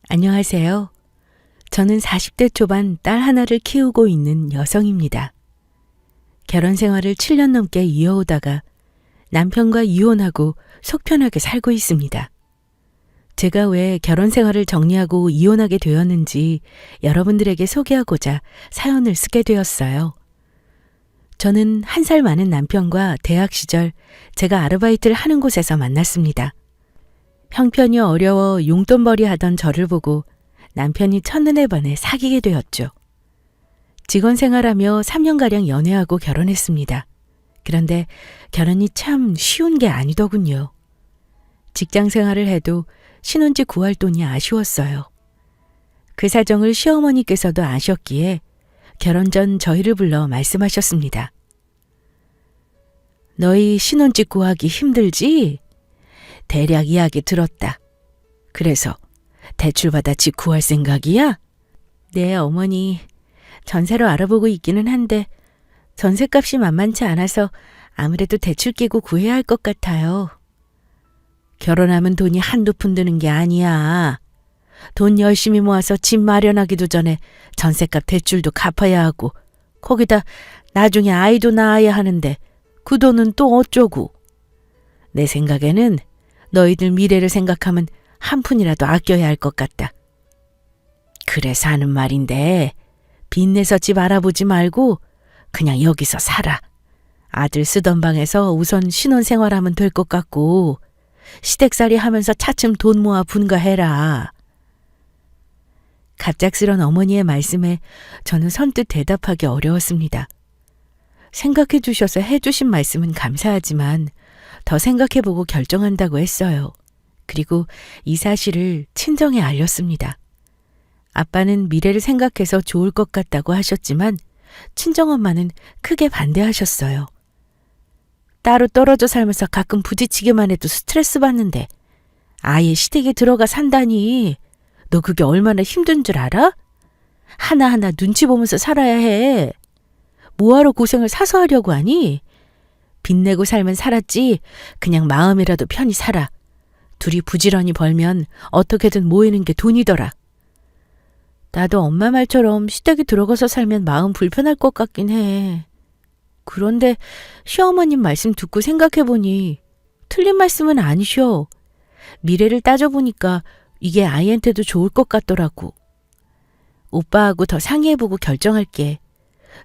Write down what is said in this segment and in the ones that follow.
안녕하세요. 저는 40대 초반 딸 하나를 키우고 있는 여성입니다. 결혼 생활을 7년 넘게 이어오다가 남편과 이혼하고 속 편하게 살고 있습니다. 제가 왜 결혼 생활을 정리하고 이혼하게 되었는지 여러분들에게 소개하고자 사연을 쓰게 되었어요. 저는 1살 많은 남편과 대학 시절 제가 아르바이트를 하는 곳에서 만났습니다. 형편이 어려워 용돈벌이 하던 저를 보고 남편이 첫눈에 반해 사귀게 되었죠. 직원 생활하며 3년가량 연애하고 결혼했습니다. 그런데 결혼이 참 쉬운 게 아니더군요. 직장 생활을 해도 신혼집 구할 돈이 아쉬웠어요. 그 사정을 시어머니께서도 아셨기에 결혼 전 저희를 불러 말씀하셨습니다. 너희 신혼집 구하기 힘들지? 대략 이야기 들었다. 그래서 대출받아 집 구할 생각이야? 네, 어머니. 전세로 알아보고 있기는 한데 전세값이 만만치 않아서 아무래도 대출 끼고 구해야 할 것 같아요. 결혼하면 돈이 한두 푼 드는 게 아니야. 돈 열심히 모아서 집 마련하기도 전에 전세값 대출도 갚아야 하고 거기다 나중에 아이도 낳아야 하는데 그 돈은 또 어쩌고. 내 생각에는 너희들 미래를 생각하면 한 푼이라도 아껴야 할 것 같다. 그래서 하는 말인데 빚내서 집 알아보지 말고 그냥 여기서 살아. 아들 쓰던 방에서 우선 신혼생활하면 될 것 같고 시댁살이 하면서 차츰 돈 모아 분가해라. 갑작스런 어머니의 말씀에 저는 선뜻 대답하기 어려웠습니다. 생각해 주셔서 해주신 말씀은 감사하지만 더 생각해보고 결정한다고 했어요. 그리고 이 사실을 친정에 알렸습니다. 아빠는 미래를 생각해서 좋을 것 같다고 하셨지만 친정엄마는 크게 반대하셨어요. 따로 떨어져 살면서 가끔 부딪히기만 해도 스트레스 받는데 아예 시댁에 들어가 산다니 너 그게 얼마나 힘든 줄 알아? 하나하나 눈치 보면서 살아야 해. 뭐하러 고생을 사서 하려고 하니? 빚내고 살면 살았지 그냥 마음이라도 편히 살아. 둘이 부지런히 벌면 어떻게든 모이는 게 돈이더라. 나도 엄마 말처럼 시댁에 들어가서 살면 마음 불편할 것 같긴 해. 그런데 시어머님 말씀 듣고 생각해보니 틀린 말씀은 아니셔. 미래를 따져보니까 이게 아이한테도 좋을 것 같더라고. 오빠하고 더 상의해보고 결정할게.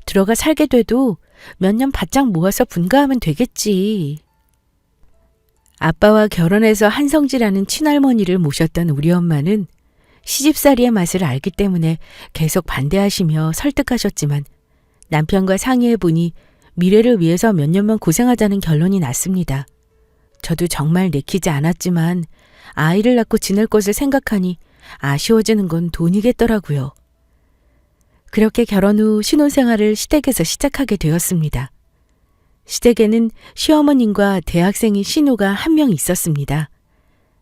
들어가 살게 돼도 몇 년 바짝 모아서 분가하면 되겠지. 아빠와 결혼해서 한성지라는 친할머니를 모셨던 우리 엄마는 시집살이의 맛을 알기 때문에 계속 반대하시며 설득하셨지만 남편과 상의해보니 미래를 위해서 몇 년만 고생하자는 결론이 났습니다. 저도 정말 내키지 않았지만 아이를 낳고 지낼 것을 생각하니 아쉬워지는 건 돈이겠더라고요. 그렇게 결혼 후 신혼생활을 시댁에서 시작하게 되었습니다. 시댁에는 시어머님과 대학생인 신우가 한 명 있었습니다.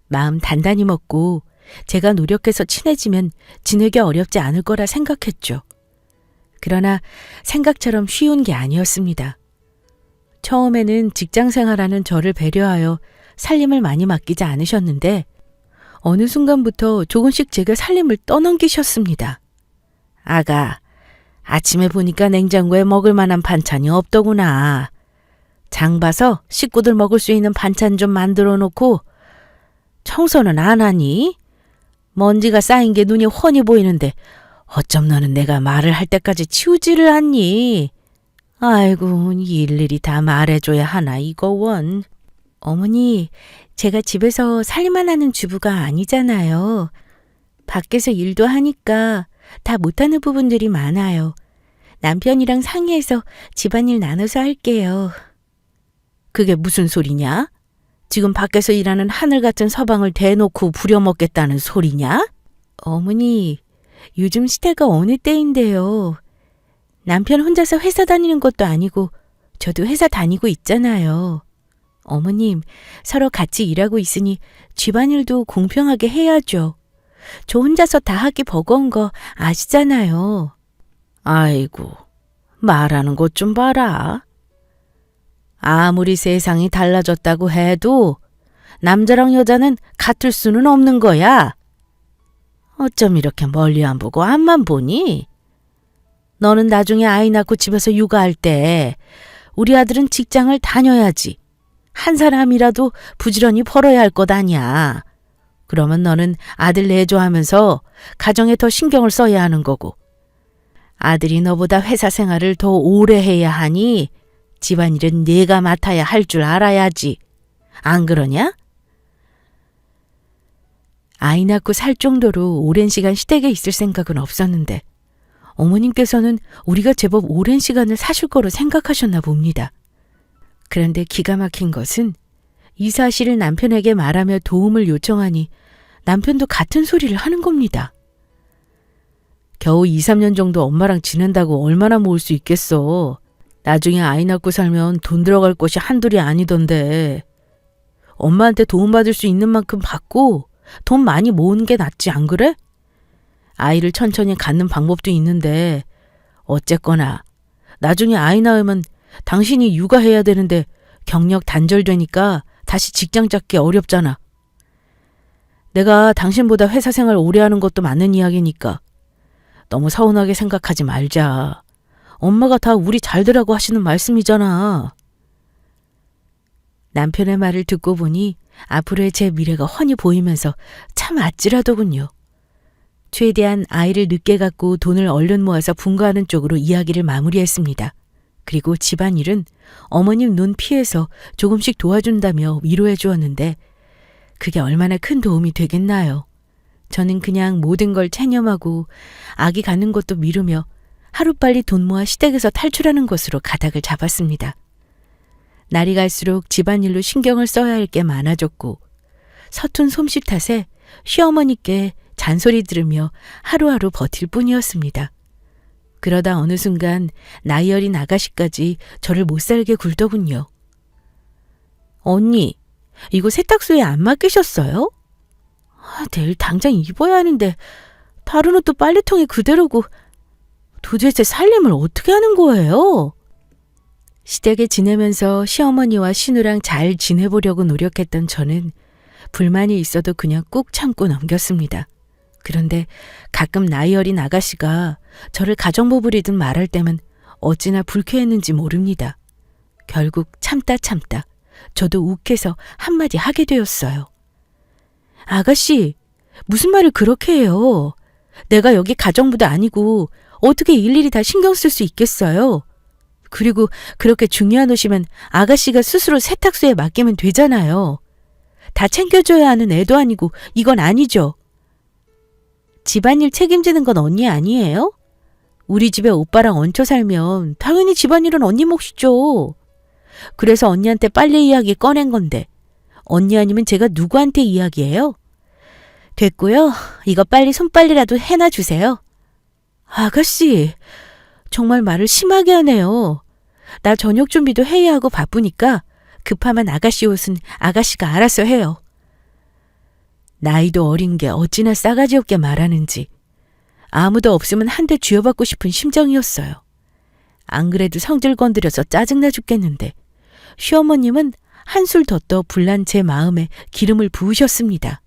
마음 단단히 먹고 제가 노력해서 친해지면 지내기 어렵지 않을 거라 생각했죠. 그러나 생각처럼 쉬운 게 아니었습니다. 처음에는 직장 생활하는 저를 배려하여 살림을 많이 맡기지 않으셨는데 어느 순간부터 조금씩 제가 살림을 떠넘기셨습니다. 아가, 아침에 보니까 냉장고에 먹을 만한 반찬이 없더구나. 장 봐서 식구들 먹을 수 있는 반찬 좀 만들어 놓고 청소는 안 하니? 먼지가 쌓인 게 눈이 훤히 보이는데 어쩜 너는 내가 말을 할 때까지 치우지를 않니? 아이고, 일일이 다 말해줘야 하나 이거 원. 어머니, 제가 집에서 살림만 하는 주부가 아니잖아요. 밖에서 일도 하니까 다 못하는 부분들이 많아요. 남편이랑 상의해서 집안일 나눠서 할게요. 그게 무슨 소리냐? 지금 밖에서 일하는 하늘 같은 서방을 대놓고 부려먹겠다는 소리냐? 어머니, 요즘 시대가 어느 때인데요. 남편 혼자서 회사 다니는 것도 아니고 저도 회사 다니고 있잖아요. 어머님, 서로 같이 일하고 있으니 집안일도 공평하게 해야죠. 저 혼자서 다 하기 버거운 거 아시잖아요. 아이고, 말하는 것 좀 봐라. 아무리 세상이 달라졌다고 해도 남자랑 여자는 같을 수는 없는 거야. 어쩜 이렇게 멀리 안 보고 앞만 보니? 너는 나중에 아이 낳고 집에서 육아할 때 우리 아들은 직장을 다녀야지. 한 사람이라도 부지런히 벌어야 할 것 아니야. 그러면 너는 아들 내조하면서 가정에 더 신경을 써야 하는 거고. 아들이 너보다 회사 생활을 더 오래 해야 하니 집안일은 네가 맡아야 할 줄 알아야지. 안 그러냐? 아이 낳고 살 정도로 오랜 시간 시댁에 있을 생각은 없었는데 어머님께서는 우리가 제법 오랜 시간을 사실 거로 생각하셨나 봅니다. 그런데 기가 막힌 것은 이 사실을 남편에게 말하며 도움을 요청하니 남편도 같은 소리를 하는 겁니다. 겨우 2, 3년 정도 엄마랑 지낸다고 얼마나 모을 수 있겠어. 나중에 아이 낳고 살면 돈 들어갈 것이 한둘이 아니던데. 엄마한테 도움받을 수 있는 만큼 받고 돈 많이 모으는 게 낫지 안 그래? 아이를 천천히 갖는 방법도 있는데 어쨌거나 나중에 아이 낳으면 당신이 육아해야 되는데 경력 단절되니까 다시 직장 잡기 어렵잖아. 내가 당신보다 회사 생활 오래 하는 것도 맞는 이야기니까 너무 서운하게 생각하지 말자. 엄마가 다 우리 잘 되라고 하시는 말씀이잖아. 남편의 말을 듣고 보니 앞으로의 제 미래가 훤히 보이면서 참 아찔하더군요. 최대한 아이를 늦게 갖고 돈을 얼른 모아서 분가하는 쪽으로 이야기를 마무리했습니다. 그리고 집안일은 어머님 눈 피해서 조금씩 도와준다며 위로해 주었는데 그게 얼마나 큰 도움이 되겠나요? 저는 그냥 모든 걸 체념하고 아기 갖는 것도 미루며 하루빨리 돈 모아 시댁에서 탈출하는 것으로 가닥을 잡았습니다. 날이 갈수록 집안일로 신경을 써야 할 게 많아졌고 서툰 솜씨 탓에 시어머니께 잔소리 들으며 하루하루 버틸 뿐이었습니다. 그러다 어느 순간 나이 어린 아가씨까지 저를 못살게 굴더군요. 언니, 이거 세탁소에 안 맡기셨어요? 내일 당장 입어야 하는데 다른 옷도 빨래통에 그대로고 도대체 살림을 어떻게 하는 거예요? 시댁에 지내면서 시어머니와 시누랑 잘 지내보려고 노력했던 저는 불만이 있어도 그냥 꾹 참고 넘겼습니다. 그런데 가끔 나이 어린 아가씨가 저를 가정부부리듯 말할 때면 어찌나 불쾌했는지 모릅니다. 결국 참다 저도 욱해서 한마디 하게 되었어요. 아가씨, 무슨 말을 그렇게 해요? 내가 여기 가정부도 아니고 어떻게 일일이 다 신경 쓸 수 있겠어요? 그리고 그렇게 중요한 옷이면 아가씨가 스스로 세탁소에 맡기면 되잖아요. 다 챙겨줘야 하는 애도 아니고 이건 아니죠. 집안일 책임지는 건 언니 아니에요? 우리 집에 오빠랑 얹혀 살면 당연히 집안일은 언니 몫이죠. 그래서 언니한테 빨래 이야기 꺼낸 건데 언니 아니면 제가 누구한테 이야기해요? 됐고요. 이거 빨리 손빨래라도 해놔 주세요. 아가씨, 정말 말을 심하게 하네요. 나 저녁 준비도 해야 하고 바쁘니까 급하면 아가씨 옷은 아가씨가 알아서 해요. 나이도 어린 게 어찌나 싸가지 없게 말하는지 아무도 없으면 한 대 쥐어받고 싶은 심정이었어요. 안 그래도 성질 건드려서 짜증나 죽겠는데 시어머님은 한술 더 떠 불난 제 마음에 기름을 부으셨습니다.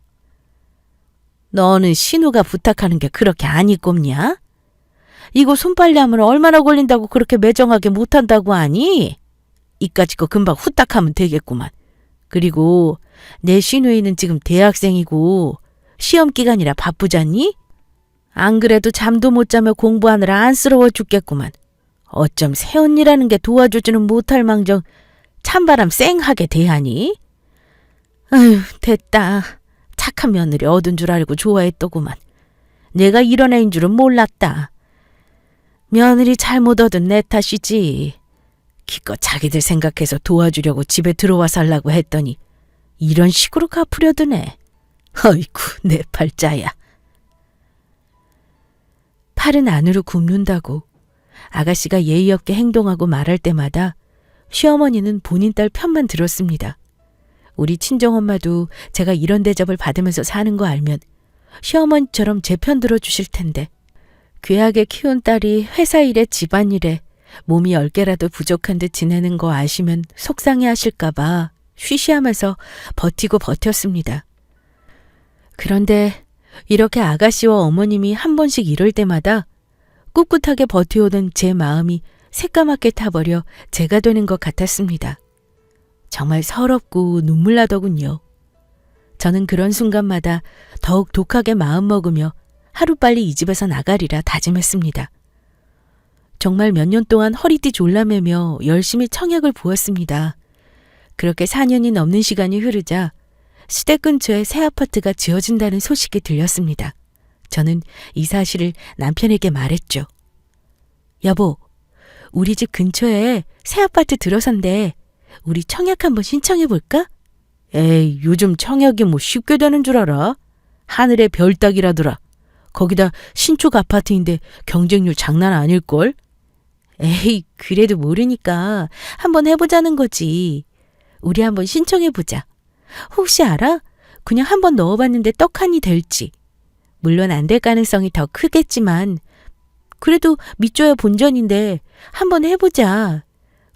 너는 신우가 부탁하는 게 그렇게 아닐 꼽냐? 이거 손빨래하면 얼마나 걸린다고 그렇게 매정하게 못한다고 하니? 이까짓 거 금방 후딱 하면 되겠구만. 그리고 내 시누이는 지금 대학생이고 시험 기간이라 바쁘잖니? 안 그래도 잠도 못 자며 공부하느라 안쓰러워 죽겠구만. 어쩜 새언니라는 게 도와주지는 못할 망정 찬바람 쌩하게 대하니? 아휴, 됐다. 착한 며느리 얻은 줄 알고 좋아했더구만. 내가 이런 애인 줄은 몰랐다. 며느리 잘못 얻은 내 탓이지. 기껏 자기들 생각해서 도와주려고 집에 들어와 살라고 했더니 이런 식으로 갚으려드네. 어이구, 내 팔자야. 팔은 안으로 굽는다고 아가씨가 예의 없게 행동하고 말할 때마다 시어머니는 본인 딸 편만 들었습니다. 우리 친정엄마도 제가 이런 대접을 받으면서 사는 거 알면 시어머니처럼 제 편 들어주실 텐데 귀하게 키운 딸이 회사 일에 집안일에 몸이 10개라도 부족한 듯 지내는 거 아시면 속상해 하실까 봐 쉬쉬하면서 버티고 버텼습니다. 그런데 이렇게 아가씨와 어머님이 한 번씩 이럴 때마다 꿋꿋하게 버텨오던 제 마음이 새까맣게 타버려 제가 되는 것 같았습니다. 정말 서럽고 눈물 나더군요. 저는 그런 순간마다 더욱 독하게 마음먹으며 하루빨리 이 집에서 나가리라 다짐했습니다. 정말 몇 년 동안 허리띠 졸라매며 열심히 청약을 부었습니다. 그렇게 4년이 넘는 시간이 흐르자 시댁 근처에 새 아파트가 지어진다는 소식이 들렸습니다. 저는 이 사실을 남편에게 말했죠. 여보, 우리 집 근처에 새 아파트 들어선대. 우리 청약 한번 신청해볼까? 에이, 요즘 청약이 뭐 쉽게 되는 줄 알아? 하늘의 별 따기라더라. 거기다 신축 아파트인데 경쟁률 장난 아닐걸? 에이, 그래도 모르니까 한번 해보자는 거지. 우리 한번 신청해보자. 혹시 알아? 그냥 한번 넣어봤는데 떡하니 될지. 물론 안 될 가능성이 더 크겠지만 그래도 믿줘야 본전인데 한번 해보자.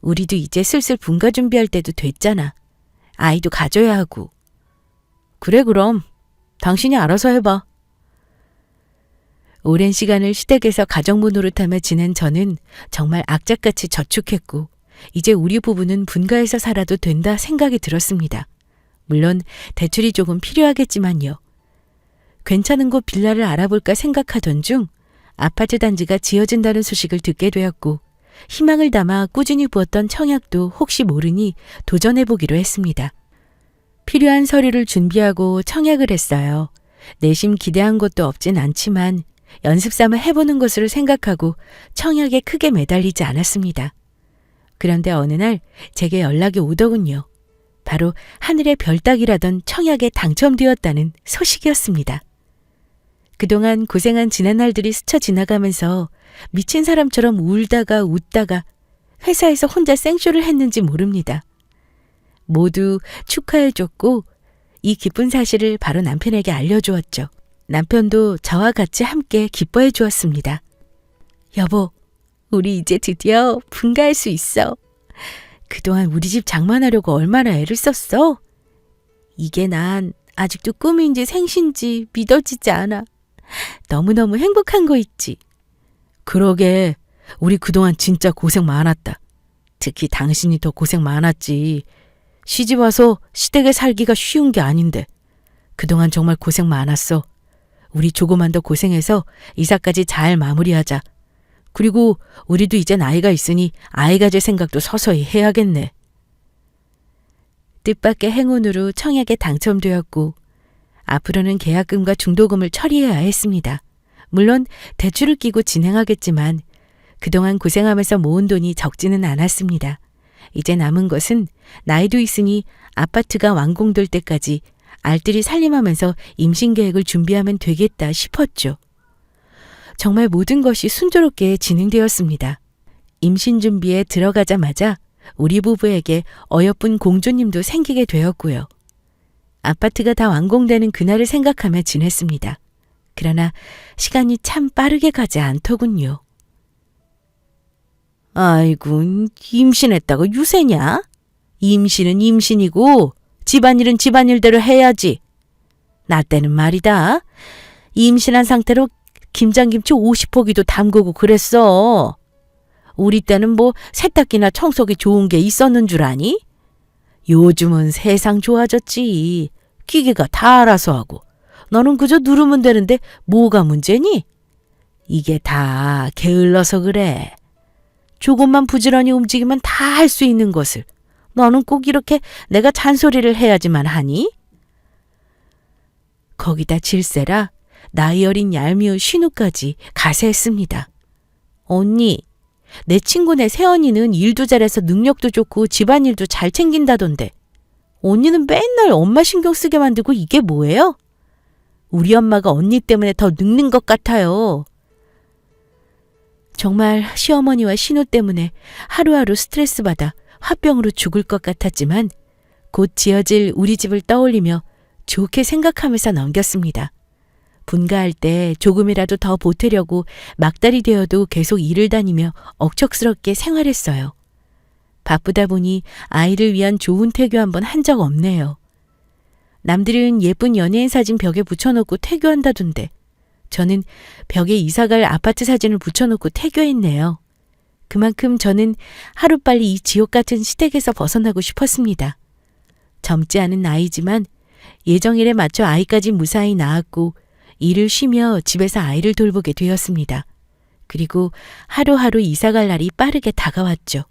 우리도 이제 슬슬 분가 준비할 때도 됐잖아. 아이도 가져야 하고. 그래 그럼 당신이 알아서 해봐. 오랜 시간을 시댁에서 가정부 노릇하며 지낸 저는 정말 악착같이 저축했고 이제 우리 부부는 분가해서 살아도 된다 생각이 들었습니다. 물론 대출이 조금 필요하겠지만요. 괜찮은 곳 빌라를 알아볼까 생각하던 중 아파트 단지가 지어진다는 소식을 듣게 되었고 희망을 담아 꾸준히 부었던 청약도 혹시 모르니 도전해보기로 했습니다. 필요한 서류를 준비하고 청약을 했어요. 내심 기대한 것도 없진 않지만 연습 삼아 해보는 것으로 생각하고 청약에 크게 매달리지 않았습니다. 그런데 어느 날 제게 연락이 오더군요. 바로 하늘의 별 따기라던 청약에 당첨되었다는 소식이었습니다. 그동안 고생한 지난 날들이 스쳐 지나가면서 미친 사람처럼 울다가 웃다가 회사에서 혼자 생쇼를 했는지 모릅니다. 모두 축하해줬고 이 기쁜 사실을 바로 남편에게 알려주었죠. 남편도 저와 같이 함께 기뻐해 주었습니다. 여보, 우리 이제 드디어 분가할 수 있어. 그동안 우리 집 장만하려고 얼마나 애를 썼어? 이게 난 아직도 꿈인지 생신지 믿어지지 않아. 너무너무 행복한 거 있지. 그러게, 우리 그동안 진짜 고생 많았다. 특히 당신이 더 고생 많았지. 시집 와서 시댁에 살기가 쉬운 게 아닌데. 그동안 정말 고생 많았어. 우리 조금만 더 고생해서 이사까지 잘 마무리하자. 그리고 우리도 이제 나이가 있으니 아이 가질 생각도 서서히 해야겠네. 뜻밖의 행운으로 청약에 당첨되었고 앞으로는 계약금과 중도금을 처리해야 했습니다. 물론 대출을 끼고 진행하겠지만 그동안 고생하면서 모은 돈이 적지는 않았습니다. 이제 남은 것은 나이도 있으니 아파트가 완공될 때까지 알뜰히 살림하면서 임신 계획을 준비하면 되겠다 싶었죠. 정말 모든 것이 순조롭게 진행되었습니다. 임신 준비에 들어가자마자 우리 부부에게 어여쁜 공주님도 생기게 되었고요. 아파트가 다 완공되는 그날을 생각하며 지냈습니다. 그러나 시간이 참 빠르게 가지 않더군요. 아이고, 임신했다고 유세냐? 임신은 임신이고 집안일은 집안일대로 해야지. 나 때는 말이다. 임신한 상태로 김장김치 50포기도 담그고 그랬어. 우리 때는 뭐 세탁기나 청소기 좋은 게 있었는 줄 아니? 요즘은 세상 좋아졌지. 기계가 다 알아서 하고. 너는 그저 누르면 되는데 뭐가 문제니? 이게 다 게을러서 그래. 조금만 부지런히 움직이면 다 할 수 있는 것을 너는 꼭 이렇게 내가 잔소리를 해야지만 하니? 거기다 질세라 나이 어린 얄미운 신우까지 가세했습니다. 언니, 내 친구네 새언니는 일도 잘해서 능력도 좋고 집안일도 잘 챙긴다던데 언니는 맨날 엄마 신경 쓰게 만들고 이게 뭐예요? 우리 엄마가 언니 때문에 더 늙는 것 같아요. 정말 시어머니와 신우 때문에 하루하루 스트레스 받아 화병으로 죽을 것 같았지만 곧 지어질 우리 집을 떠올리며 좋게 생각하면서 넘겼습니다. 분가할 때 조금이라도 더 보태려고 막달이 되어도 계속 일을 다니며 억척스럽게 생활했어요. 바쁘다 보니 아이를 위한 좋은 태교 한번 한 적 없네요. 남들은 예쁜 연예인 사진 벽에 붙여놓고 태교한다던데 저는 벽에 이사갈 아파트 사진을 붙여놓고 태교했네요. 그만큼 저는 하루빨리 이 지옥 같은 시댁에서 벗어나고 싶었습니다. 젊지 않은 나이지만 예정일에 맞춰 아이까지 무사히 낳았고 일을 쉬며 집에서 아이를 돌보게 되었습니다. 그리고 하루하루 이사갈 날이 빠르게 다가왔죠.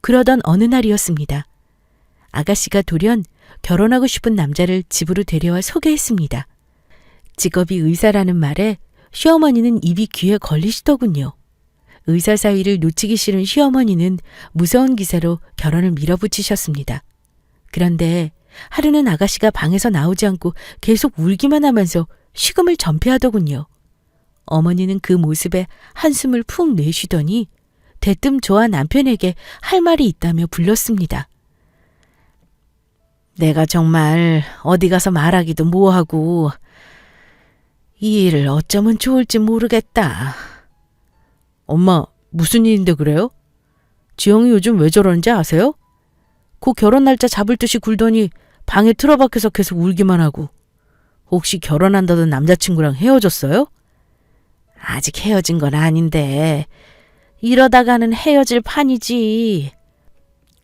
그러던 어느 날이었습니다. 아가씨가 돌연 결혼하고 싶은 남자를 집으로 데려와 소개했습니다. 직업이 의사라는 말에 시어머니는 입이 귀에 걸리시더군요. 의사 사위를 놓치기 싫은 시어머니는 무서운 기세로 결혼을 밀어붙이셨습니다. 그런데 하루는 아가씨가 방에서 나오지 않고 계속 울기만 하면서 식음을 전폐하더군요. 어머니는 그 모습에 한숨을 푹 내쉬더니 대뜸 저와 남편에게 할 말이 있다며 불렀습니다. 내가 정말 어디 가서 말하기도 뭐하고 이 일을 어쩌면 좋을지 모르겠다. 엄마, 무슨 일인데 그래요? 지영이 요즘 왜 저러는지 아세요? 그 결혼 날짜 잡을 듯이 굴더니 방에 틀어박혀서 계속 울기만 하고. 혹시 결혼한다던 남자친구랑 헤어졌어요? 아직 헤어진 건 아닌데 이러다가는 헤어질 판이지.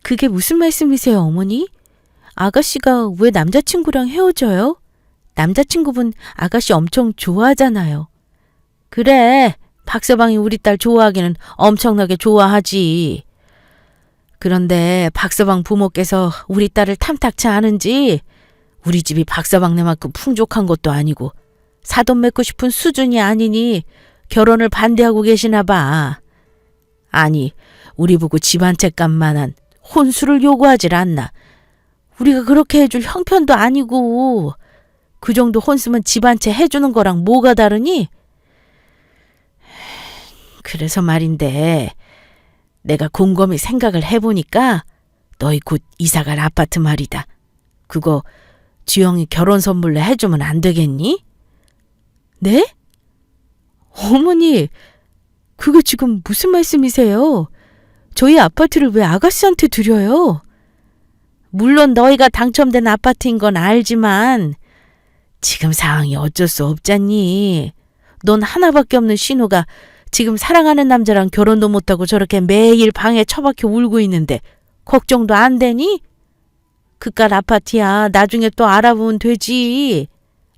그게 무슨 말씀이세요, 어머니? 아가씨가 왜 남자친구랑 헤어져요? 남자친구분 아가씨 엄청 좋아하잖아요. 그래, 박서방이 우리 딸 좋아하기는 엄청나게 좋아하지. 그런데 박서방 부모께서 우리 딸을 탐탁치 않은지 우리 집이 박서방네만큼 풍족한 것도 아니고 사돈 맺고 싶은 수준이 아니니 결혼을 반대하고 계시나 봐. 아니, 우리 보고 집 한 채 값만한 혼수를 요구하질 않나. 우리가 그렇게 해줄 형편도 아니고 그 정도 혼수면 집 한 채 해주는 거랑 뭐가 다르니? 그래서 말인데 내가 곰곰이 생각을 해보니까 너희 곧 이사갈 아파트 말이다. 그거 지영이 결혼 선물로 해주면 안 되겠니? 네? 어머니, 그게 지금 무슨 말씀이세요? 저희 아파트를 왜 아가씨한테 드려요? 물론 너희가 당첨된 아파트인 건 알지만 지금 상황이 어쩔 수 없잖니. 넌 하나밖에 없는 신우가 지금 사랑하는 남자랑 결혼도 못하고 저렇게 매일 방에 처박혀 울고 있는데 걱정도 안 되니? 그깟 아파트야. 나중에 또 알아보면 되지.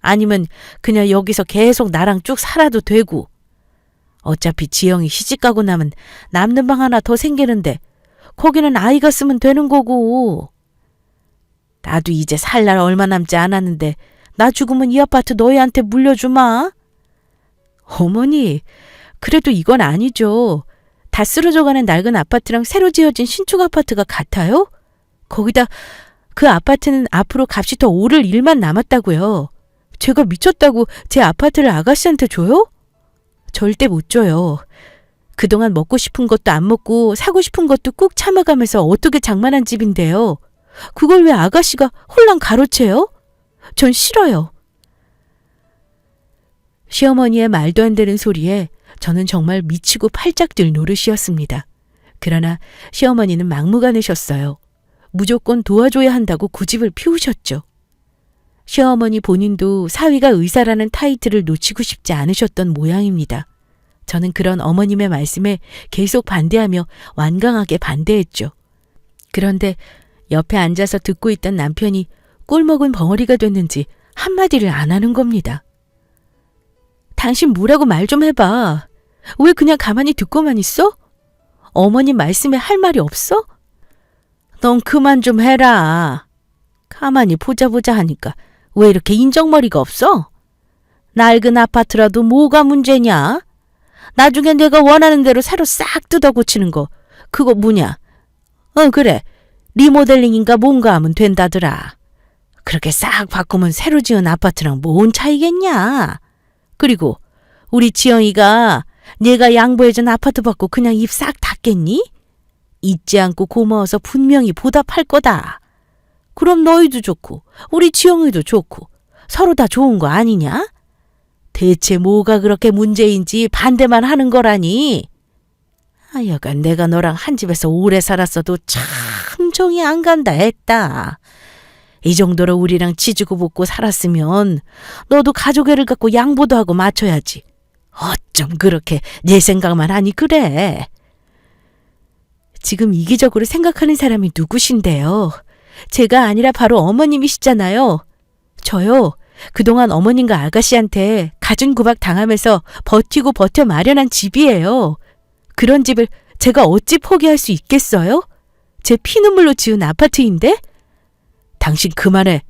아니면 그냥 여기서 계속 나랑 쭉 살아도 되고. 어차피 지영이 시집가고 나면 남는 방 하나 더 생기는데 거기는 아이가 쓰면 되는 거고. 나도 이제 살 날 얼마 남지 않았는데 나 죽으면 이 아파트 너희한테 물려주마. 어머니, 그래도 이건 아니죠. 다 쓰러져가는 낡은 아파트랑 새로 지어진 신축 아파트가 같아요? 거기다 그 아파트는 앞으로 값이 더 오를 일만 남았다고요. 제가 미쳤다고 제 아파트를 아가씨한테 줘요? 절대 못 줘요. 그동안 먹고 싶은 것도 안 먹고 사고 싶은 것도 꾹 참아가면서 어떻게 장만한 집인데요. 그걸 왜 아가씨가 홀랑 가로채요? 전 싫어요. 시어머니의 말도 안 되는 소리에 저는 정말 미치고 팔짝 들 노릇이었습니다. 그러나 시어머니는 막무가내셨어요. 무조건 도와줘야 한다고 고집을 피우셨죠. 시어머니 본인도 사위가 의사라는 타이틀을 놓치고 싶지 않으셨던 모양입니다. 저는 그런 어머님의 말씀에 계속 반대하며 완강하게 반대했죠. 그런데 옆에 앉아서 듣고 있던 남편이 꿀먹은 벙어리가 됐는지 한마디를 안 하는 겁니다. 당신 뭐라고 말 좀 해봐. 왜 그냥 가만히 듣고만 있어? 어머님 말씀에 할 말이 없어? 넌 그만 좀 해라. 가만히 보자 하니까 왜 이렇게 인정머리가 없어? 낡은 아파트라도 뭐가 문제냐? 나중에 내가 원하는 대로 새로 싹 뜯어 고치는 거 그거 뭐냐? 그래. 리모델링인가 뭔가 하면 된다더라. 그렇게 싹 바꾸면 새로 지은 아파트랑 뭔 차이겠냐? 그리고 우리 지영이가 내가 양보해준 아파트 받고 그냥 입 싹 닫겠니? 잊지 않고 고마워서 분명히 보답할 거다. 그럼 너희도 좋고 우리 지영이도 좋고 서로 다 좋은 거 아니냐? 대체 뭐가 그렇게 문제인지 반대만 하는 거라니. 하여간 내가 너랑 한 집에서 오래 살았어도 참 정이 안 간다 했다. 이 정도로 우리랑 치주고 볶고 살았으면 너도 가족애를 갖고 양보도 하고 맞춰야지. 어쩜 그렇게 내 생각만 하니 그래. 지금 이기적으로 생각하는 사람이 누구신데요? 제가 아니라 바로 어머님이시잖아요. 저요, 그동안 어머님과 아가씨한테 가진 구박 당하면서 버티고 버텨 마련한 집이에요. 그런 집을 제가 어찌 포기할 수 있겠어요? 제 피눈물로 지은 아파트인데? 당신 그만해.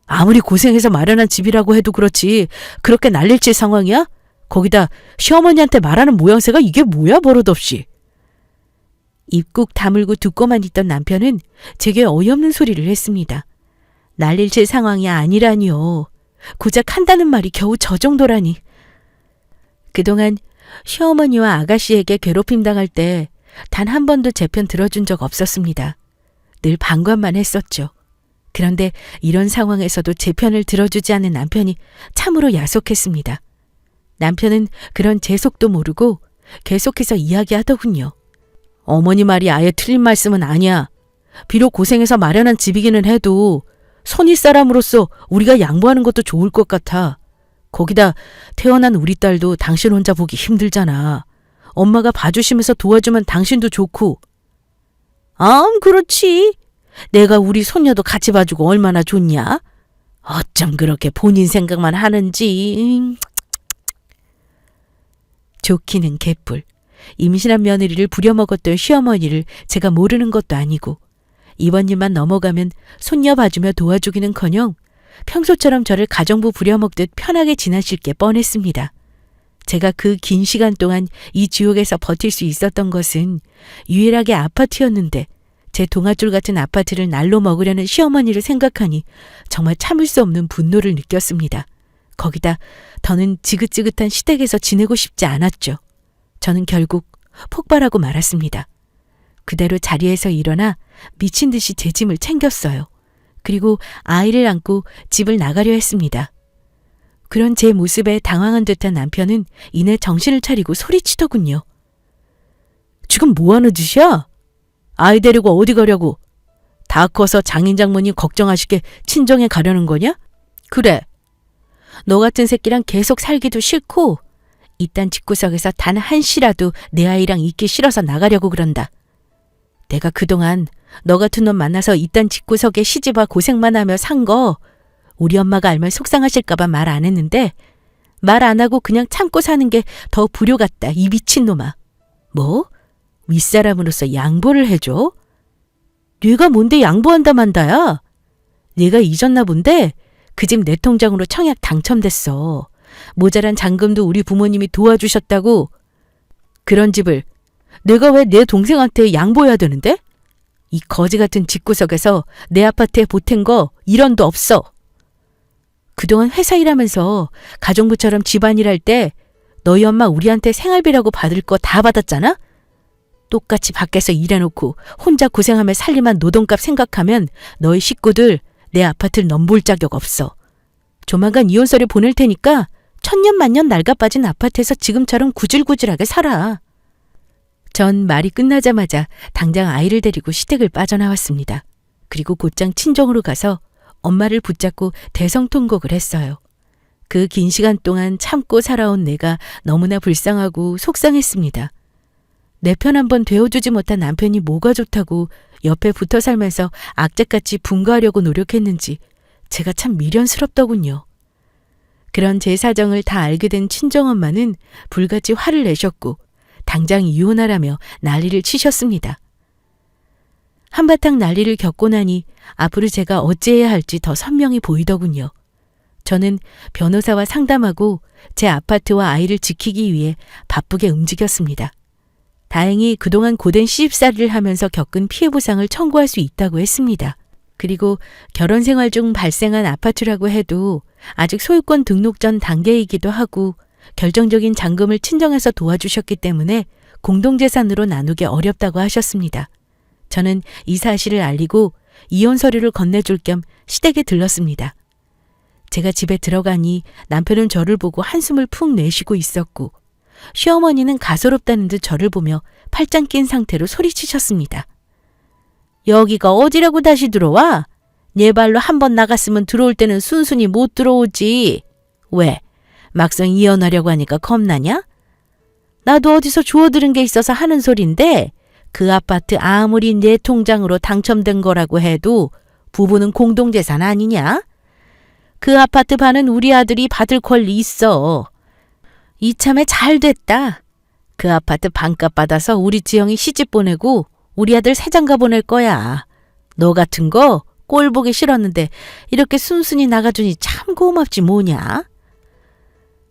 아무리 고생해서 마련한 집이라고 해도 그렇지 그렇게 난리칠 상황이야? 거기다 시어머니한테 말하는 모양새가 이게 뭐야 버릇없이. 입국 다물고 듣고만 있던 남편은 제게 어이없는 소리를 했습니다. 난리칠 상황이 아니라니요. 고작 한다는 말이 겨우 저 정도라니. 그동안 시어머니와 아가씨에게 괴롭힘 당할 때 단 한 번도 제 편 들어준 적 없었습니다. 늘 방관만 했었죠. 그런데 이런 상황에서도 제 편을 들어주지 않는 남편이 참으로 야속했습니다. 남편은 그런 제 속도 모르고 계속해서 이야기하더군요. 어머니 말이 아예 틀린 말씀은 아니야. 비록 고생해서 마련한 집이기는 해도 손윗사람으로서 우리가 양보하는 것도 좋을 것 같아. 거기다 태어난 우리 딸도 당신 혼자 보기 힘들잖아. 엄마가 봐주시면서 도와주면 당신도 좋고. 그렇지. 내가 우리 손녀도 같이 봐주고 얼마나 좋냐? 어쩜 그렇게 본인 생각만 하는지. 좋기는 개뿔. 임신한 며느리를 부려먹었던 시어머니를 제가 모르는 것도 아니고 이번 일만 넘어가면 손녀 봐주며 도와주기는커녕 평소처럼 저를 가정부 부려먹듯 편하게 지나칠 게 뻔했습니다. 제가 그 긴 시간 동안 이 지옥에서 버틸 수 있었던 것은 유일하게 아파트였는데 제 동아줄 같은 아파트를 날로 먹으려는 시어머니를 생각하니 정말 참을 수 없는 분노를 느꼈습니다. 거기다 더는 지긋지긋한 시댁에서 지내고 싶지 않았죠. 저는 결국 폭발하고 말았습니다. 그대로 자리에서 일어나 미친 듯이 제 짐을 챙겼어요. 그리고 아이를 안고 집을 나가려 했습니다. 그런 제 모습에 당황한 듯한 남편은 이내 정신을 차리고 소리치더군요. 지금 뭐하는 짓이야? 아이 데리고 어디 가려고? 다 커서 장인 장모님 걱정하시게 친정에 가려는 거냐? 그래. 너 같은 새끼랑 계속 살기도 싫고 이딴 집구석에서 단 한시라도 내 아이랑 있기 싫어서 나가려고 그런다. 내가 그동안 너 같은 놈 만나서 이딴 집구석에 시집와 고생만 하며 산 거 우리 엄마가 알면 속상하실까 봐 말 안 했는데 말 안 하고 그냥 참고 사는 게 더 불효 같다. 이 미친놈아. 뭐? 윗사람으로서 양보를 해줘? 네가 뭔데 양보한다 만다야? 네가 잊었나 본데 그 집 내 통장으로 청약 당첨됐어. 모자란 잔금도 우리 부모님이 도와주셨다고. 그런 집을 내가 왜 내 동생한테 양보해야 되는데? 이 거지 같은 집구석에서 내 아파트에 보탠 거 1원도 없어. 그동안 회사 일하면서 가정부처럼 집안일 할 때 너희 엄마 우리한테 생활비라고 받을 거 다 받았잖아? 똑같이 밖에서 일해놓고 혼자 고생하며 살림한 노동값 생각하면 너희 식구들 내 아파트를 넘볼 자격 없어. 조만간 이혼서류 보낼 테니까 천년만년 낡아빠진 아파트에서 지금처럼 구질구질하게 살아. 전 말이 끝나자마자 당장 아이를 데리고 시댁을 빠져나왔습니다. 그리고 곧장 친정으로 가서 엄마를 붙잡고 대성통곡을 했어요. 그 긴 시간 동안 참고 살아온 내가 너무나 불쌍하고 속상했습니다. 내 편 한번 되어주지 못한 남편이 뭐가 좋다고 옆에 붙어 살면서 악착같이 분가하려고 노력했는지 제가 참 미련스럽더군요. 그런 제 사정을 다 알게 된 친정엄마는 불같이 화를 내셨고 당장 이혼하라며 난리를 치셨습니다. 한바탕 난리를 겪고 나니 앞으로 제가 어찌해야 할지 더 선명히 보이더군요. 저는 변호사와 상담하고 제 아파트와 아이를 지키기 위해 바쁘게 움직였습니다. 다행히 그동안 고된 시집살이를 하면서 겪은 피해 보상을 청구할 수 있다고 했습니다. 그리고 결혼 생활 중 발생한 아파트라고 해도 아직 소유권 등록 전 단계이기도 하고 결정적인 잔금을 친정에서 도와주셨기 때문에 공동재산으로 나누기 어렵다고 하셨습니다. 저는 이 사실을 알리고 이혼 서류를 건네줄 겸 시댁에 들렀습니다. 제가 집에 들어가니 남편은 저를 보고 한숨을 푹 내쉬고 있었고 시어머니는 가소롭다는 듯 저를 보며 팔짱 낀 상태로 소리치셨습니다. 여기가 어디라고 다시 들어와? 네 발로 한 번 나갔으면 들어올 때는 순순히 못 들어오지. 왜? 막상 이혼하려고 하니까 겁나냐? 나도 어디서 주워들은 게 있어서 하는 소린데 그 아파트 아무리 내 통장으로 당첨된 거라고 해도 부부는 공동재산 아니냐? 그 아파트 반은 우리 아들이 받을 권리 있어. 이참에 잘 됐다. 그 아파트 반값 받아서 우리 지영이 시집 보내고 우리 아들 새장가 보낼 거야. 너 같은 거 꼴 보기 싫었는데 이렇게 순순히 나가주니 참 고맙지 뭐냐?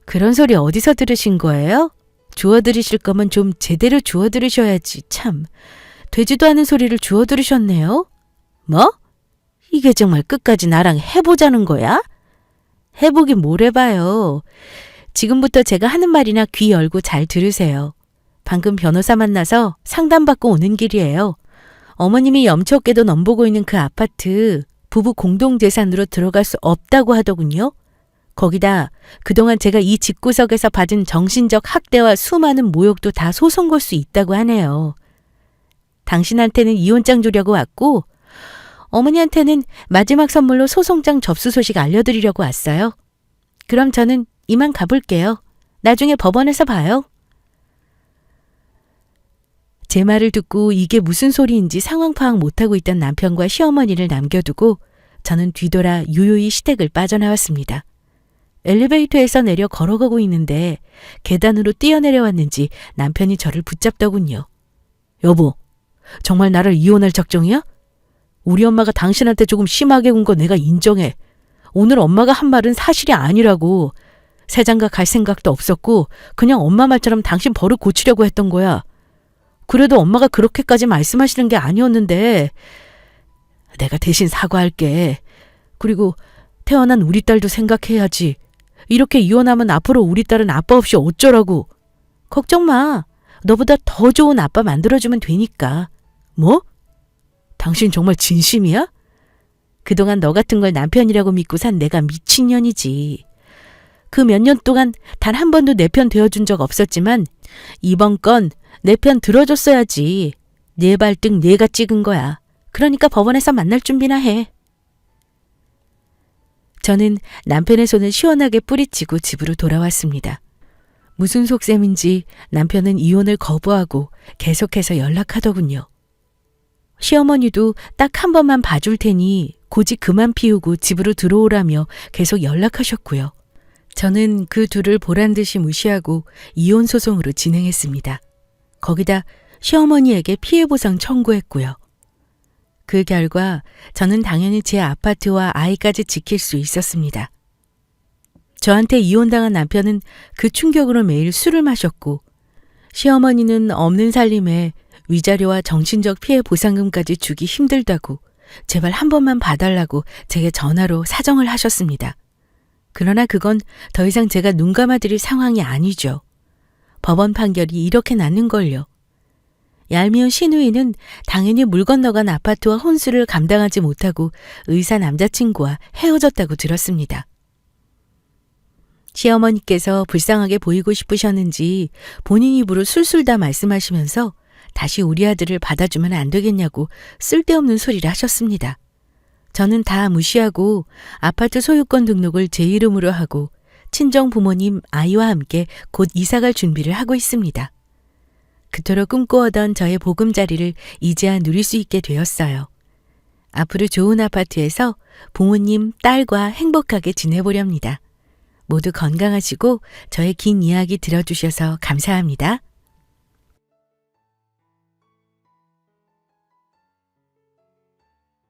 그런 소리 어디서 들으신 거예요? 주워들으실 거면 좀 제대로 주워들으셔야지 참. 되지도 않은 소리를 주워들으셨네요. 뭐? 이게 정말 끝까지 나랑 해보자는 거야? 해보긴 뭘 해봐요. 지금부터 제가 하는 말이나 귀 열고 잘 들으세요. 방금 변호사 만나서 상담받고 오는 길이에요. 어머님이 염치없게도 넘보고 있는 그 아파트 부부 공동재산으로 들어갈 수 없다고 하더군요. 거기다 그동안 제가 이 집구석에서 받은 정신적 학대와 수많은 모욕도 다 소송 걸 수 있다고 하네요. 당신한테는 이혼장 주려고 왔고 어머니한테는 마지막 선물로 소송장 접수 소식 알려드리려고 왔어요. 그럼 저는 이만 가볼게요. 나중에 법원에서 봐요. 제 말을 듣고 이게 무슨 소리인지 상황 파악 못하고 있던 남편과 시어머니를 남겨두고 저는 뒤돌아 유유히 시댁을 빠져나왔습니다. 엘리베이터에서 내려 걸어가고 있는데 계단으로 뛰어내려왔는지 남편이 저를 붙잡더군요. 여보, 정말 나를 이혼할 작정이야? 우리 엄마가 당신한테 조금 심하게 군 거 내가 인정해. 오늘 엄마가 한 말은 사실이 아니라고. 새장가 갈 생각도 없었고 그냥 엄마 말처럼 당신 버릇 고치려고 했던 거야. 그래도 엄마가 그렇게까지 말씀하시는 게 아니었는데 내가 대신 사과할게. 그리고 태어난 우리 딸도 생각해야지. 이렇게 이혼하면 앞으로 우리 딸은 아빠 없이 어쩌라고. 걱정 마. 너보다 더 좋은 아빠 만들어주면 되니까. 뭐? 당신 정말 진심이야? 그동안 너 같은 걸 남편이라고 믿고 산 내가 미친년이지. 그 몇 년 동안 단 한 번도 내 편 되어준 적 없었지만 이번 건 내 편 들어줬어야지. 내 발등 내가 찍은 거야. 그러니까 법원에서 만날 준비나 해. 저는 남편의 손을 시원하게 뿌리치고 집으로 돌아왔습니다. 무슨 속셈인지 남편은 이혼을 거부하고 계속해서 연락하더군요. 시어머니도 딱 한 번만 봐줄 테니 고집 그만 피우고 집으로 들어오라며 계속 연락하셨고요. 저는 그 둘을 보란듯이 무시하고 이혼 소송으로 진행했습니다. 거기다 시어머니에게 피해보상 청구했고요. 그 결과 저는 당연히 제 아파트와 아이까지 지킬 수 있었습니다. 저한테 이혼당한 남편은 그 충격으로 매일 술을 마셨고 시어머니는 없는 살림에 위자료와 정신적 피해 보상금까지 주기 힘들다고 제발 한 번만 봐달라고 제게 전화로 사정을 하셨습니다. 그러나 그건 더 이상 제가 눈 감아드릴 상황이 아니죠. 법원 판결이 이렇게 났는걸요. 얄미운 시누이는 당연히 물 건너간 아파트와 혼수를 감당하지 못하고 의사 남자친구와 헤어졌다고 들었습니다. 시어머니께서 불쌍하게 보이고 싶으셨는지 본인 입으로 술술 다 말씀하시면서 다시 우리 아들을 받아주면 안 되겠냐고 쓸데없는 소리를 하셨습니다. 저는 다 무시하고 아파트 소유권 등록을 제 이름으로 하고 친정 부모님, 아이와 함께 곧 이사갈 준비를 하고 있습니다. 그토록 꿈꾸었던 저의 보금자리를 이제야 누릴 수 있게 되었어요. 앞으로 좋은 아파트에서 부모님, 딸과 행복하게 지내보렵니다. 모두 건강하시고 저의 긴 이야기 들어주셔서 감사합니다.